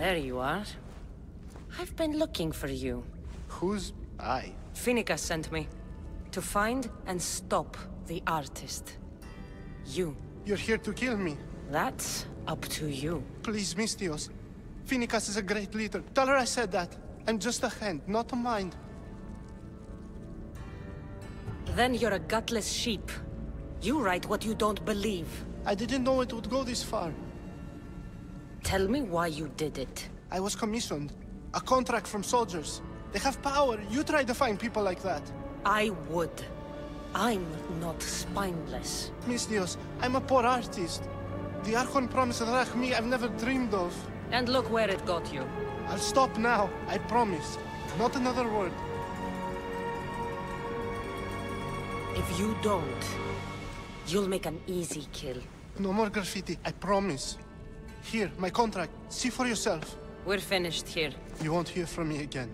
There you are. I've been looking for you.
Who's I?
Finica sent me. To find and stop the artist. You.
You're here to kill me.
That's up to you.
Please, Mistios. Finicas is a great leader. Tell her I said that. I'm just a hand, not a mind.
Then you're a gutless sheep. You write what you don't believe.
I didn't know it would go this far.
Tell me why you did it.
I was commissioned. A contract from soldiers. They have power. You try to find people like that.
I would. I'm not spineless.
Mistios, I'm a poor artist. The Archon promised me I've never dreamed of.
And look where it got you.
I'll stop now, I promise. Not another word.
If you don't, you'll make an easy kill.
No more graffiti, I promise. Here, my contract. See for yourself.
We're finished here.
You won't hear from me again.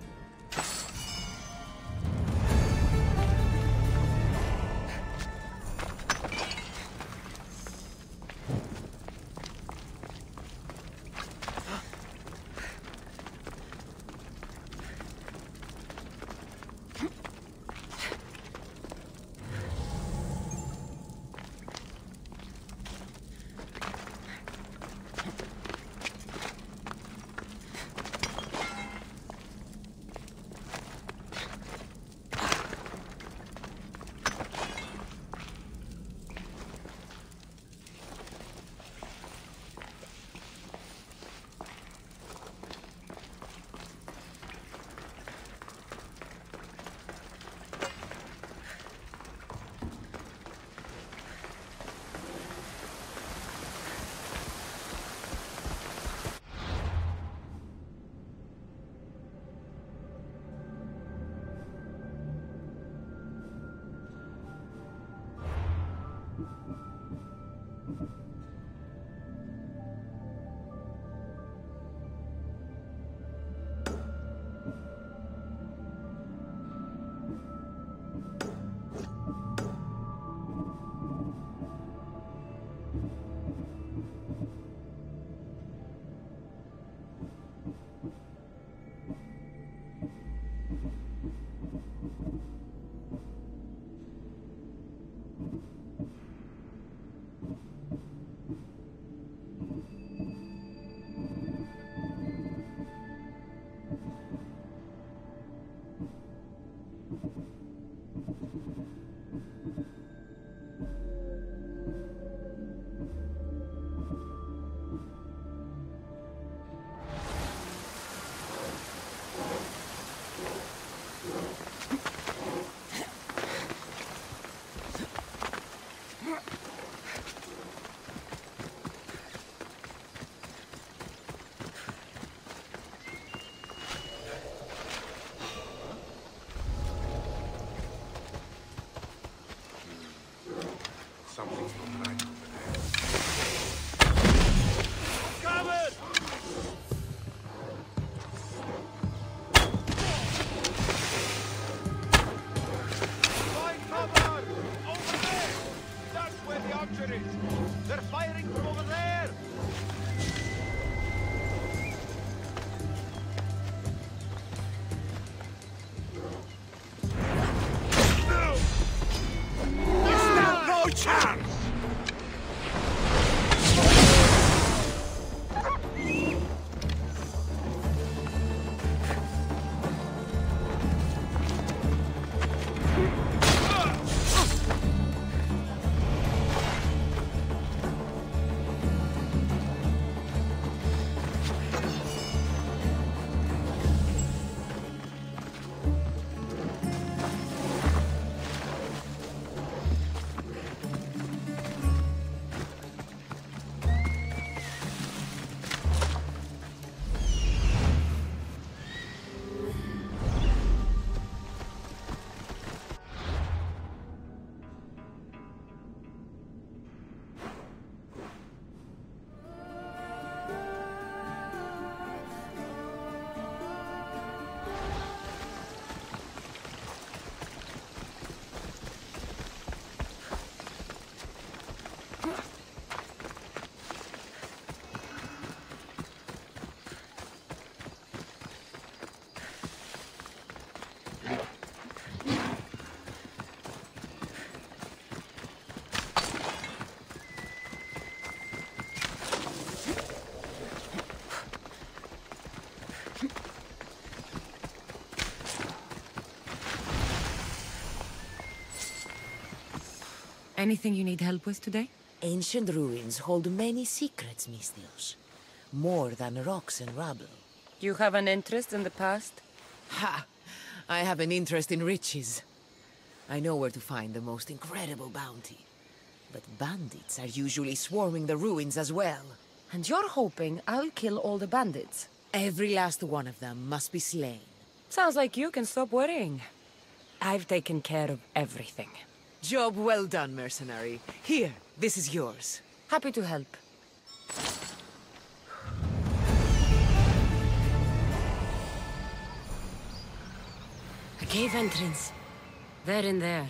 Something's not right over there.
Cover! Find cover! Over there! That's where the archer is! They're firing from over there!
No chance!
Anything you need help with today?
Ancient ruins hold many secrets, Misthios. More than rocks and rubble.
You have an interest in the past?
Ha! I have an interest in riches. I know where to find the most incredible bounty. But bandits are usually swarming the ruins as well.
And you're hoping I'll kill all the bandits?
Every last one of them must be slain.
Sounds like you can stop worrying. I've taken care of everything.
Job well done, mercenary. Here, this is yours.
Happy to help. A cave entrance. They're in there.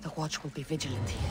The watch will be vigilant here.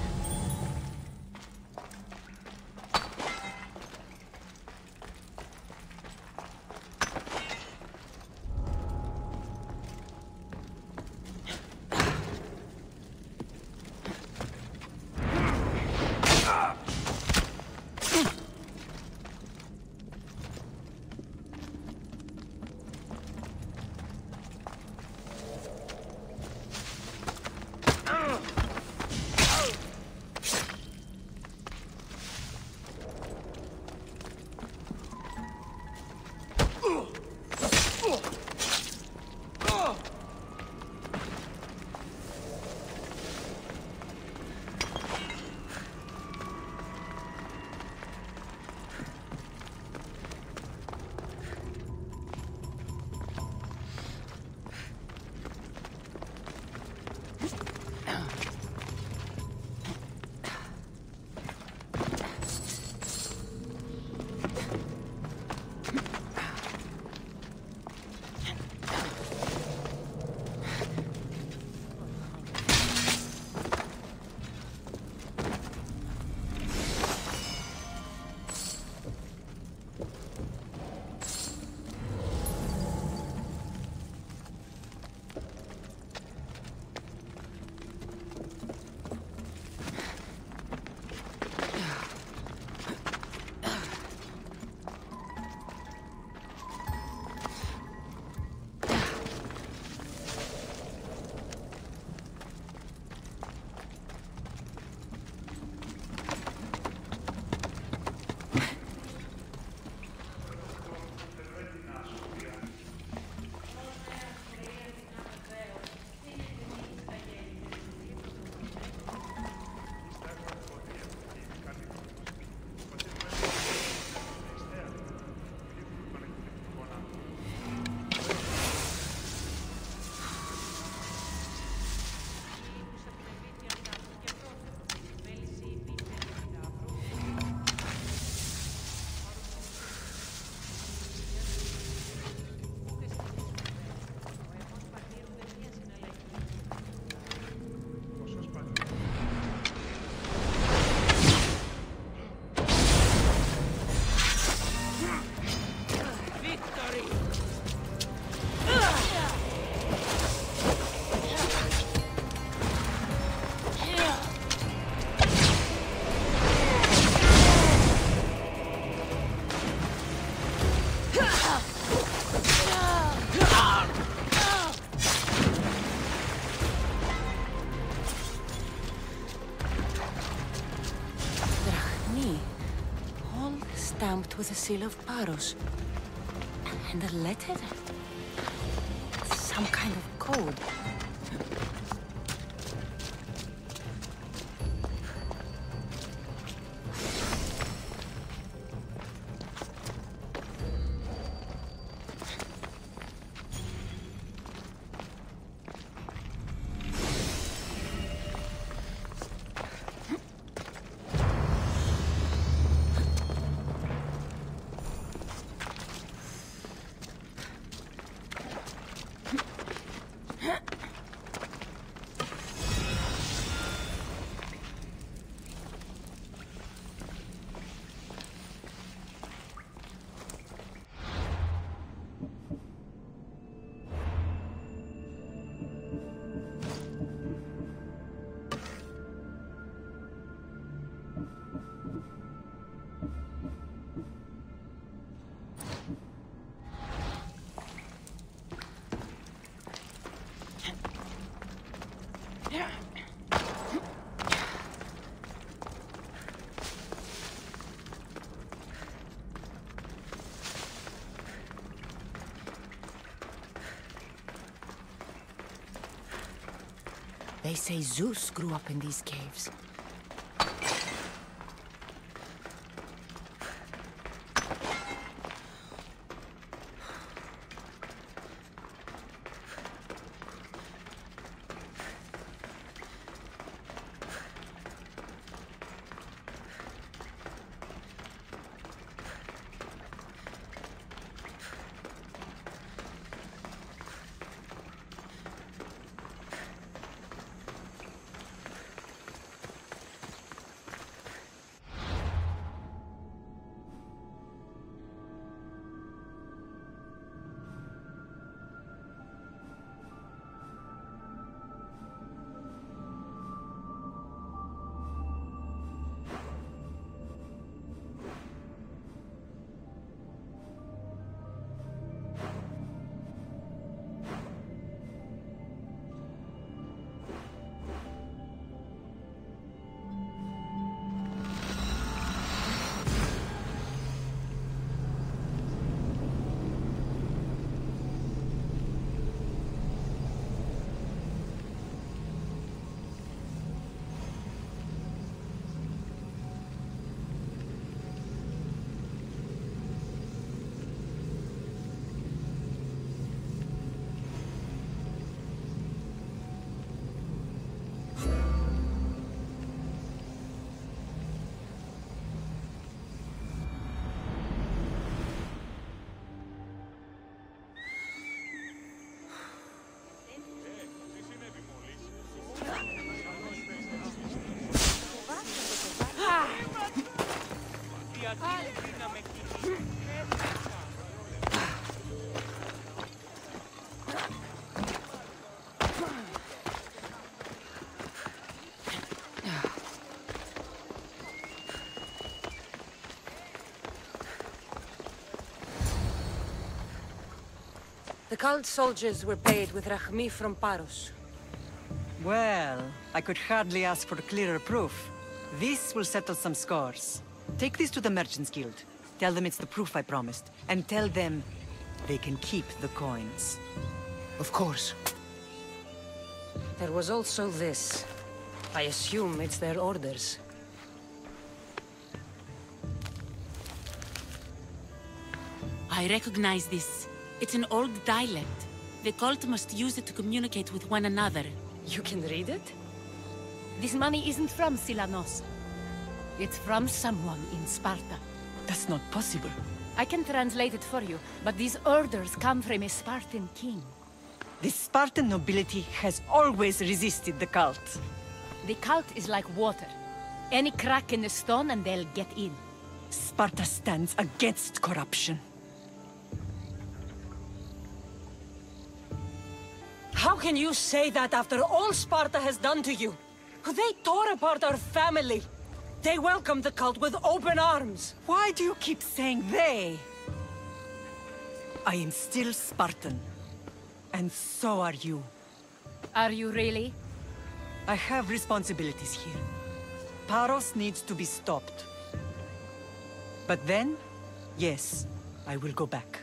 with a seal of Paros. And a letter? Some kind of code. They say Zeus grew up in these caves. The cult soldiers were paid with Rachmi from Paros.
Well, I could hardly ask for clearer proof. This will settle some scores. Take this to the Merchants Guild. Tell them it's the proof I promised. And tell them they can keep the coins.
Of course.
There was also this. I assume it's their orders.
I recognize this. It's an old dialect. The cult must use it to communicate with one another.
You can read it?
This money isn't from Silanos. It's from someone in Sparta.
That's not possible.
I can translate it for you, but these orders come from a Spartan king.
The Spartan nobility has always resisted the cult.
The cult is like water. Any crack in the stone and they'll get in.
Sparta stands against corruption. How can you say that after all Sparta has done to you? They tore apart our family. They welcomed the cult with open arms. Why do you keep saying they? I am still Spartan. And so are you.
Are you really?
I have responsibilities here. Paros needs to be stopped. But then, Yes, I will go back.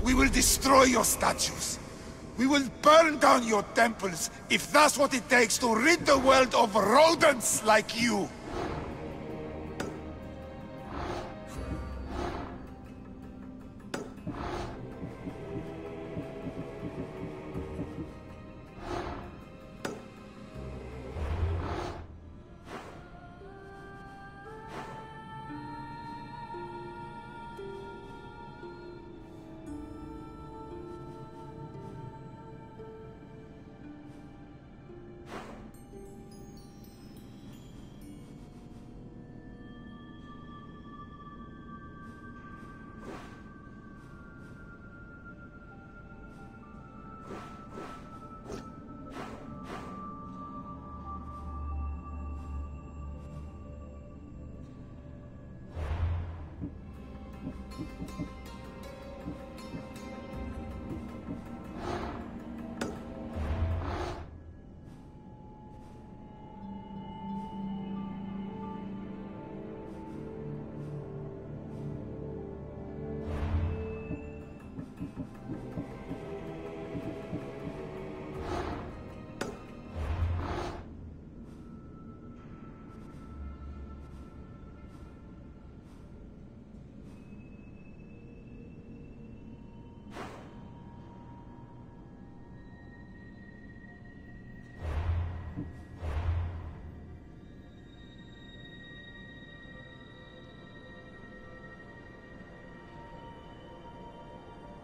We will destroy your statues. We will burn down your temples if that's what it takes to rid the world of rodents like you.